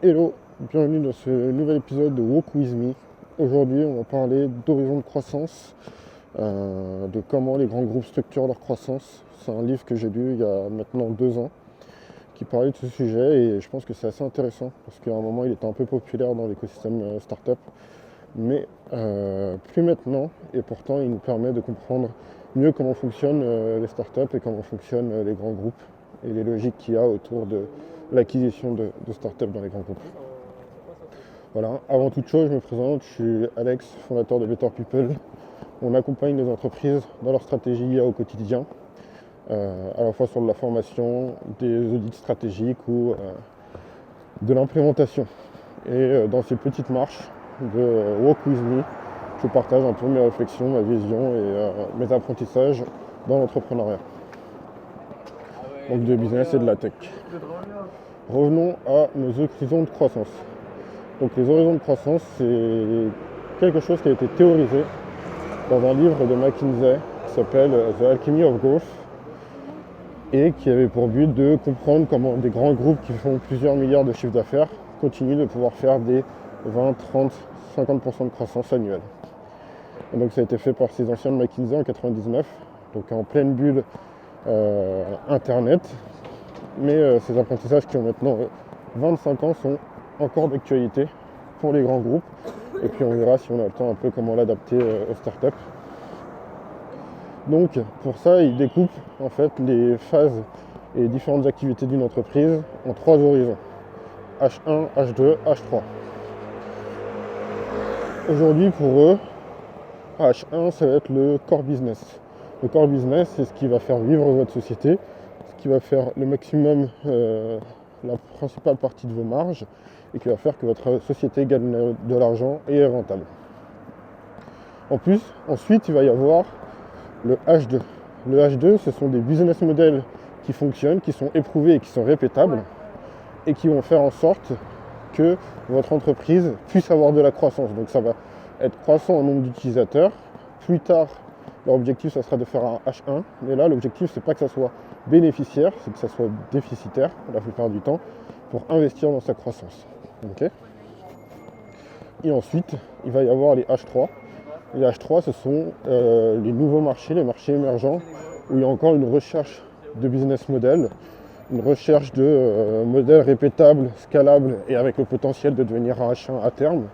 Hello, bienvenue dans ce nouvel épisode de Walk With Me. Aujourd'hui, on va parler d'horizon de croissance, de comment les grands groupes structurent leur croissance. C'est un livre que j'ai lu il y a maintenant 2 ans qui parlait de ce sujet et je pense que c'est assez intéressant parce qu'à un moment, il était un peu populaire dans l'écosystème startup, mais plus maintenant et pourtant, il nous permet de comprendre mieux comment fonctionnent les startups et comment fonctionnent les grands groupes et les logiques qu'il y a autour de l'acquisition de startups dans les grands groupes. Voilà, avant toute chose, je me présente, je suis Alex, fondateur de Better People. On accompagne les entreprises dans leur stratégie au quotidien, à la fois sur de la formation, des audits stratégiques ou de l'implémentation. Et dans ces petites marches de Walk With Me, je partage un peu mes réflexions, ma vision et mes apprentissages dans l'entrepreneuriat. Donc de business et de la tech. Revenons à nos horizons de croissance. Donc les horizons de croissance, c'est quelque chose qui a été théorisé dans un livre de McKinsey qui s'appelle The Alchemy of Growth et qui avait pour but de comprendre comment des grands groupes qui font plusieurs milliards de chiffres d'affaires continuent de pouvoir faire des 20, 30, 50% de croissance annuelle. Et donc ça a été fait par ces anciens de McKinsey en 99, donc en pleine bulle Internet. Mais ces apprentissages qui ont maintenant 25 ans sont encore d'actualité pour les grands groupes. Et puis on verra si on a le temps un peu comment l'adapter aux startups. Donc pour ça, il découpe en fait les phases et les différentes activités d'une entreprise en 3 horizons. H1, H2, H3. Aujourd'hui pour eux, H1 ça va être le core business. Le core business, c'est ce qui va faire vivre votre société, ce qui va faire le maximum, la principale partie de vos marges et qui va faire que votre société gagne de l'argent et est rentable. Ensuite, il va y avoir le H2. Le H2, ce sont des business models qui fonctionnent, qui sont éprouvés et qui sont répétables et qui vont faire en sorte que votre entreprise puisse avoir de la croissance. Donc ça va être croissant en nombre d'utilisateurs. Plus tard, leur objectif, ça sera de faire un H1. Mais là, l'objectif, c'est pas que ça soit bénéficiaire, c'est que ça soit déficitaire, la plupart du temps, pour investir dans sa croissance. Okay. Et ensuite, il va y avoir les H3. Les H3, ce sont les nouveaux marchés, les marchés émergents, où il y a encore une recherche de business model, une recherche de modèles répétables, scalables et avec le potentiel de devenir un H1 à terme,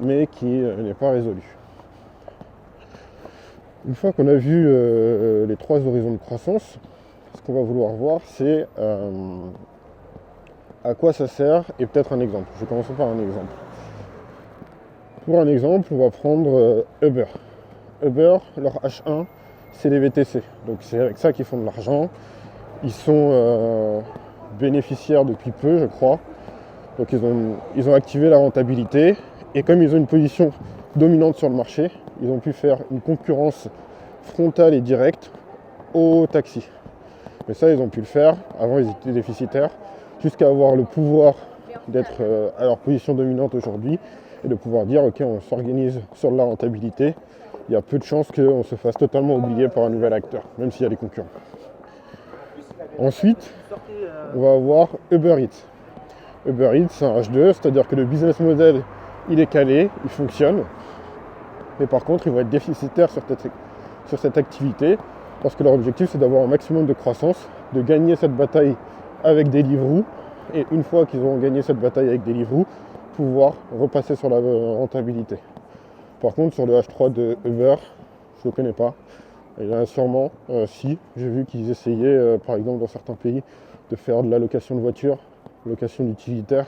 mais qui n'est pas résolu. Une fois qu'on a vu les 3 horizons de croissance, ce qu'on va vouloir voir, c'est à quoi ça sert et peut-être un exemple. Je vais commencer par un exemple. Pour un exemple, on va prendre Uber. Uber, leur H1, c'est les VTC. Donc c'est avec ça qu'ils font de l'argent. Ils sont bénéficiaires depuis peu, je crois. Donc ils ont activé la rentabilité. Et comme ils ont une position dominante sur le marché, ils ont pu faire une concurrence frontale et directe aux taxis. Mais ça, ils ont pu le faire. Avant, ils étaient déficitaires. Jusqu'à avoir le pouvoir d'être à leur position dominante aujourd'hui et de pouvoir dire ok, on s'organise sur de la rentabilité. Il y a peu de chances qu'on se fasse totalement oublier par un nouvel acteur, même s'il y a des concurrents. Ensuite, on va avoir Uber Eats. Uber Eats, c'est un H2, c'est-à-dire que le business model, il est calé, il fonctionne. Mais par contre, ils vont être déficitaires sur cette activité parce que leur objectif, c'est d'avoir un maximum de croissance, de gagner cette bataille avec Deliveroo. Et une fois qu'ils auront gagné cette bataille avec Deliveroo, pouvoir repasser sur la rentabilité. Par contre, sur le H3 de Uber, je ne le connais pas. Il y en a sûrement, si. J'ai vu qu'ils essayaient, par exemple, dans certains pays, de faire de la location de voitures, location d'utilitaires.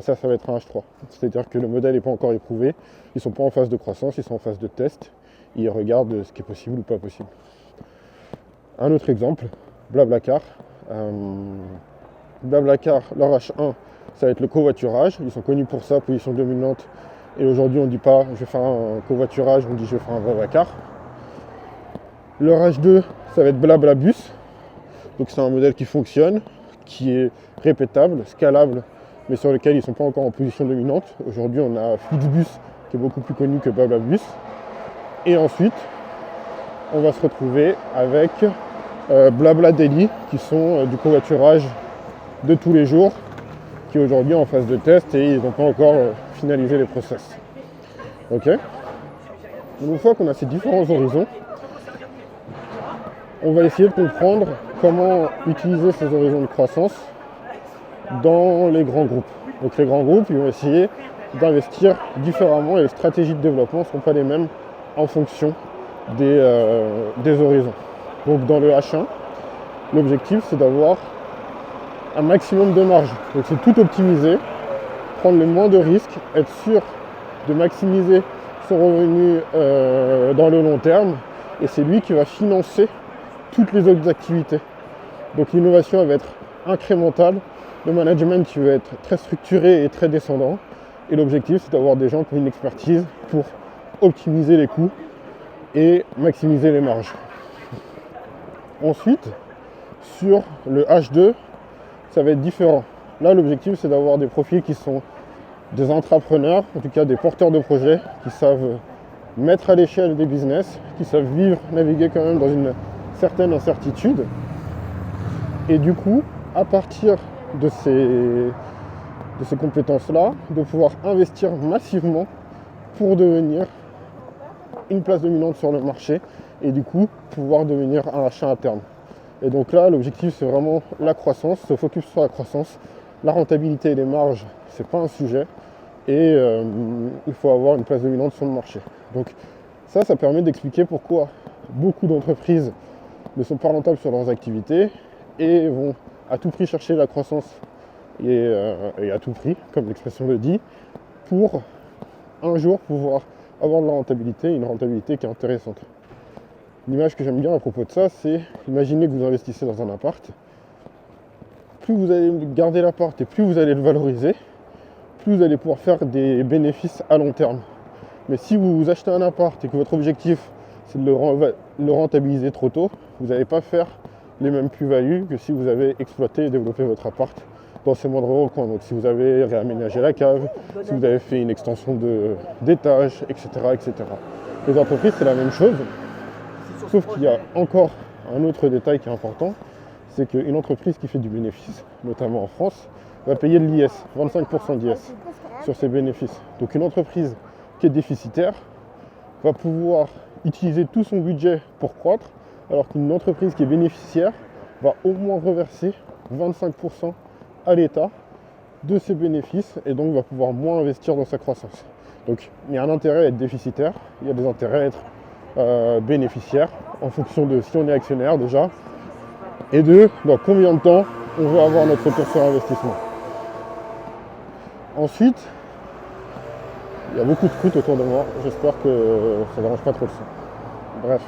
Ça va être un H3. C'est-à-dire que le modèle n'est pas encore éprouvé. Ils ne sont pas en phase de croissance, ils sont en phase de test. Ils regardent ce qui est possible ou pas possible. Un autre exemple, Blablacar. Blablacar, leur H1, ça va être le covoiturage. Ils sont connus pour ça, position dominante. Et aujourd'hui, on ne dit pas je vais faire un covoiturage, on dit je vais faire un Blablacar. Leur H2, ça va être Blablabus. Donc c'est un modèle qui fonctionne, qui est répétable, scalable, mais sur lequel ils ne sont pas encore en position dominante. Aujourd'hui, on a Flixbus, qui est beaucoup plus connu que Blablabus. Et ensuite, on va se retrouver avec Blabla Daily, qui sont du covoiturage de tous les jours, qui qui est aujourd'hui en phase de test et ils n'ont pas encore finalisé les process. Ok. Une fois qu'on a ces différents horizons, on va essayer de comprendre comment utiliser ces horizons de croissance dans les grands groupes. Donc les grands groupes, ils vont essayer d'investir différemment et les stratégies de développement ne sont pas les mêmes en fonction des horizons. Donc dans le H1, l'objectif c'est d'avoir un maximum de marge. Donc c'est tout optimiser, prendre le moins de risques, être sûr de maximiser son revenu dans le long terme et c'est lui qui va financer toutes les autres activités. Donc l'innovation elle va être incrémentale, le management qui va être très structuré et très descendant et l'objectif c'est d'avoir des gens qui ont une expertise pour optimiser les coûts et maximiser les marges. Ensuite, sur le H2, ça va être différent. Là l'objectif c'est d'avoir des profils qui sont des intrapreneurs, en tout cas des porteurs de projets qui savent mettre à l'échelle des business, qui savent vivre, naviguer quand même dans une certaine incertitude. Et du coup, à partir de ces compétences-là, de pouvoir investir massivement pour devenir une place dominante sur le marché et du coup pouvoir devenir un achat à terme. Et donc là, l'objectif c'est vraiment la croissance, se focus sur la croissance. La rentabilité et les marges, c'est pas un sujet et il faut avoir une place dominante sur le marché. Donc ça permet d'expliquer pourquoi beaucoup d'entreprises ne sont pas rentables sur leurs activités et vont à tout prix chercher la croissance et à tout prix, comme l'expression le dit, pour un jour pouvoir avoir de la rentabilité, une rentabilité qui est intéressante. L'image que j'aime bien à propos de ça, c'est imaginez que vous investissez dans un appart. Plus vous allez garder l'appart et plus vous allez le valoriser, plus vous allez pouvoir faire des bénéfices à long terme. Mais si vous achetez un appart et que votre objectif c'est de le rentabiliser trop tôt, vous n'allez pas faire les mêmes plus-values que si vous avez exploité et développé votre appart dans ses moindres recoins. Donc si vous avez réaménagé la cave, si vous avez fait une extension d'étage, etc., etc. Les entreprises c'est la même chose, sauf qu'il y a encore un autre détail qui est important, c'est qu'une entreprise qui fait du bénéfice, notamment en France, va payer de l'IS, 25% d'IS sur ses bénéfices. Donc une entreprise qui est déficitaire va pouvoir utiliser tout son budget pour croître, alors qu'une entreprise qui est bénéficiaire va au moins reverser 25% à l'État de ses bénéfices et donc va pouvoir moins investir dans sa croissance. Donc il y a un intérêt à être déficitaire, il y a des intérêts à être bénéficiaire en fonction de si on est actionnaire déjà et de dans combien de temps on veut avoir notre retour sur investissement. Ensuite, il y a beaucoup de croûtes autour de moi, j'espère que ça ne dérange pas trop le son. Bref,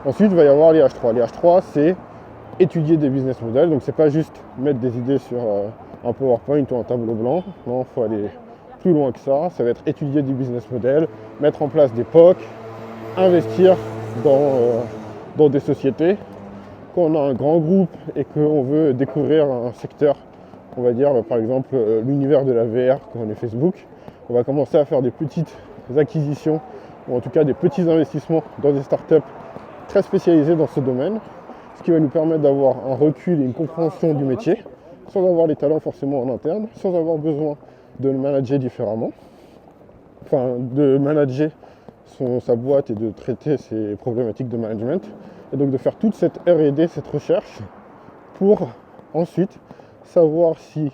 ensuite il va y avoir les H3. Les H3 c'est étudier des business models, donc c'est pas juste mettre des idées sur un PowerPoint ou un tableau blanc, non, il faut aller plus loin que ça, ça va être étudier des business models, mettre en place des POC, investir dans des sociétés. Quand on a un grand groupe et qu'on veut découvrir un secteur, on va dire par exemple l'univers de la VR, quand on est Facebook, on va commencer à faire des petites acquisitions, ou en tout cas des petits investissements dans des startups très spécialisées dans ce domaine, ce qui va nous permettre d'avoir un recul et une compréhension du métier, sans avoir les talents forcément en interne, sans avoir besoin de le manager différemment, enfin de manager sa boîte et de traiter ses problématiques de management, et donc de faire toute cette R&D, cette recherche, pour ensuite savoir si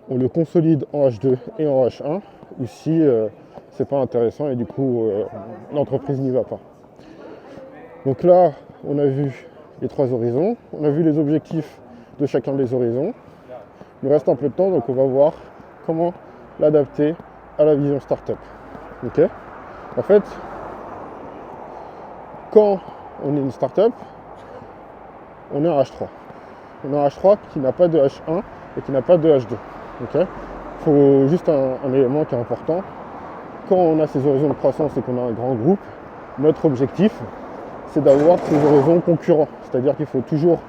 on le consolide en H2 et en H1, ou si c'est pas intéressant et du coup l'entreprise n'y va pas. Donc là, on a vu les trois horizons, on a vu les objectifs de chacun des horizons. Il nous reste un peu de temps, donc on va voir comment l'adapter à la vision startup. Ok ? En fait, quand on est une startup, on est un H3. On a un H3 qui n'a pas de H1 et qui n'a pas de H2. Okay ? Il faut juste un élément qui est important. Quand on a ces horizons de croissance et qu'on a un grand groupe, notre objectif, c'est d'avoir ces horizons concurrents. C'est-à-dire qu'il faut toujours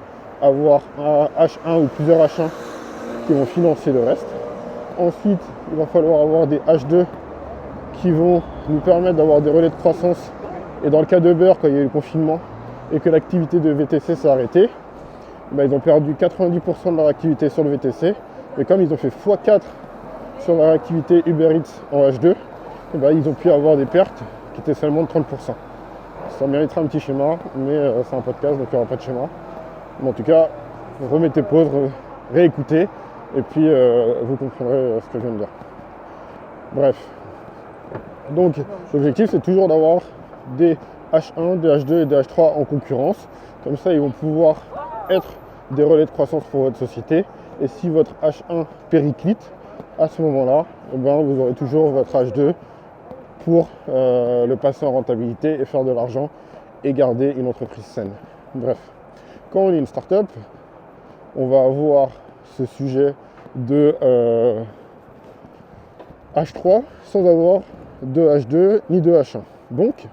avoir un H1 ou plusieurs H1 qui vont financer le reste. Ensuite, il va falloir avoir des H2 qui vont nous permettre d'avoir des relais de croissance. Et dans le cas de Beurre, quand il y a eu le confinement et que l'activité de VTC s'est arrêtée, ils ont perdu 90% de leur activité sur le VTC Et comme ils ont fait x4 sur leur activité Uber Eats en H2, et ben, ils ont pu avoir des pertes qui étaient seulement de 30%. Ça mériterait un petit schéma, mais c'est un podcast, donc il n'y aura pas de schéma. Mais en tout cas, remettez pause, réécoutez, et puis vous comprendrez ce que je viens de dire. Bref. Donc, l'objectif, c'est toujours d'avoir des H1, des H2 et des H3 en concurrence. Comme ça, ils vont pouvoir être des relais de croissance pour votre société. Et si votre H1 périclite, à ce moment-là, eh ben, vous aurez toujours votre H2 pour le passer en rentabilité et faire de l'argent et garder une entreprise saine. Bref, quand on est une start-up, on va avoir ce sujet de H3 sans avoir de H2 ni de H1. Donc,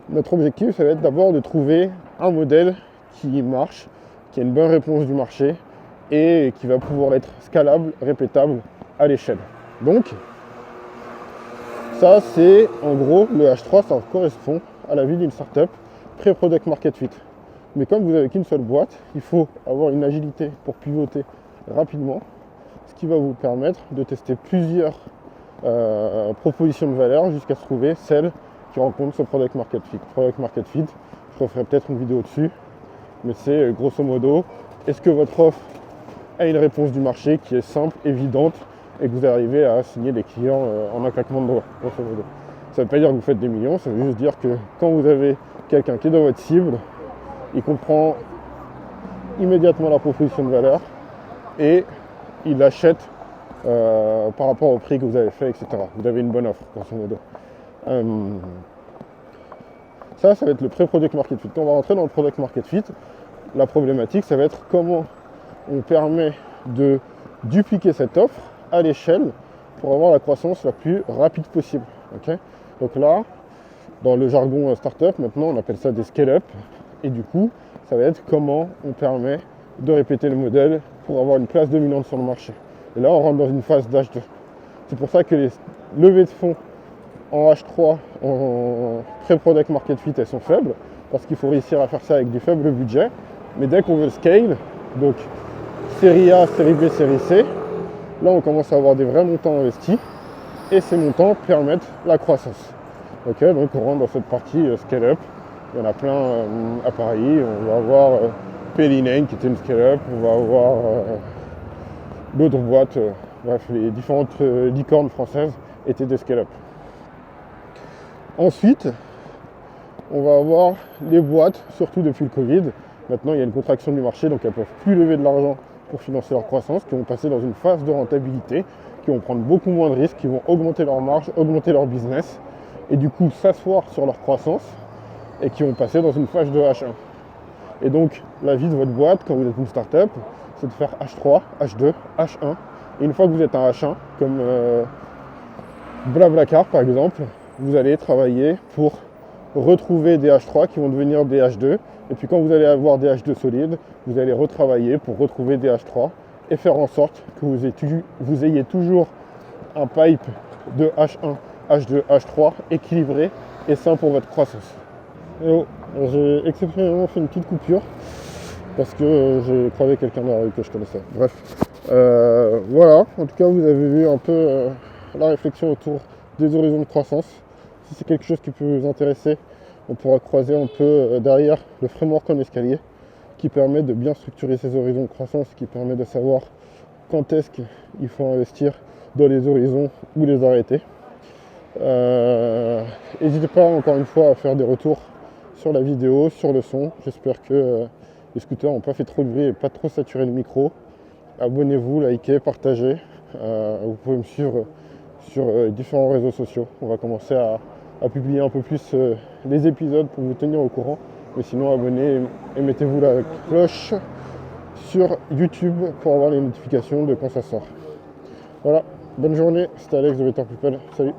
notre objectif, ça va être d'abord de trouver un modèle qui marche, qui a une bonne réponse du marché et qui va pouvoir être scalable, répétable à l'échelle. Donc, ça c'est en gros le H3, ça correspond à la vie d'une startup pré-product market fit. Mais comme vous n'avez qu'une seule boîte, il faut avoir une agilité pour pivoter rapidement, ce qui va vous permettre de tester plusieurs propositions de valeur jusqu'à trouver celle qui rencontre ce product market fit. Product market fit, je referai peut-être une vidéo dessus, mais c'est grosso modo, est-ce que votre offre a une réponse du marché qui est simple, évidente, et que vous arrivez à signer des clients en un claquement de doigts, grosso modo. Ça ne veut pas dire que vous faites des millions, ça veut juste dire que quand vous avez quelqu'un qui est dans votre cible, il comprend immédiatement la proposition de valeur et il achète par rapport au prix que vous avez fait, etc. Vous avez une bonne offre, grosso modo. Ça va être le pré-product market fit. Quand on va rentrer dans le product market fit, la problématique, ça va être comment on permet de dupliquer cette offre à l'échelle pour avoir la croissance la plus rapide possible. Okay, donc là, dans le jargon startup, maintenant on appelle ça des scale-up. Et du coup, ça va être comment on permet de répéter le modèle pour avoir une place dominante sur le marché. Et là, on rentre dans une phase d'H2. C'est pour ça que les levées de fonds en H3, en pré-product market fit, elles sont faibles, parce qu'il faut réussir à faire ça avec du faible budget. Mais dès qu'on veut le scale, donc série A, série B, série C, là on commence à avoir des vrais montants investis, et ces montants permettent la croissance. Ok, donc on rentre dans cette partie scale-up. Il y en a plein à Paris. On va avoir P-Linen qui était une scale-up, on va avoir d'autres boîtes, bref, les différentes licornes françaises étaient des scale-up. Ensuite, on va avoir les boîtes, surtout depuis le Covid. Maintenant, il y a une contraction du marché, donc elles ne peuvent plus lever de l'argent pour financer leur croissance, qui vont passer dans une phase de rentabilité, qui vont prendre beaucoup moins de risques, qui vont augmenter leur marge, augmenter leur business, et du coup s'asseoir sur leur croissance, et qui vont passer dans une phase de H1. Et donc, la vie de votre boîte, quand vous êtes une startup, c'est de faire H3, H2, H1. Et une fois que vous êtes un H1, comme Blablacar par exemple, vous allez travailler pour retrouver des H3 qui vont devenir des H2. Et puis quand vous allez avoir des H2 solides, vous allez retravailler pour retrouver des H3 et faire en sorte que vous ayez toujours un pipe de H1, H2, H3 équilibré et sain pour votre croissance. Et j'ai exceptionnellement fait une petite coupure parce que j'ai croisé quelqu'un dans la rue que je connaissais. Bref, voilà, en tout cas vous avez vu un peu la réflexion autour des horizons de croissance. Si c'est quelque chose qui peut vous intéresser, on pourra croiser un peu derrière le framework en escalier qui permet de bien structurer ces horizons de croissance, qui permet de savoir quand est-ce qu'il faut investir dans les horizons ou les arrêter. N'hésitez pas encore une fois à faire des retours sur la vidéo, sur le son. J'espère que les scooters n'ont pas fait trop de bruit et pas trop saturé le micro. Abonnez-vous, likez, partagez. Vous pouvez me suivre sur différents réseaux sociaux. On va commencer à publier un peu plus les épisodes pour vous tenir au courant. Mais sinon, abonnez et mettez-vous la cloche sur YouTube pour avoir les notifications de quand ça sort. Voilà, bonne journée, c'était Alex de Better People. Salut.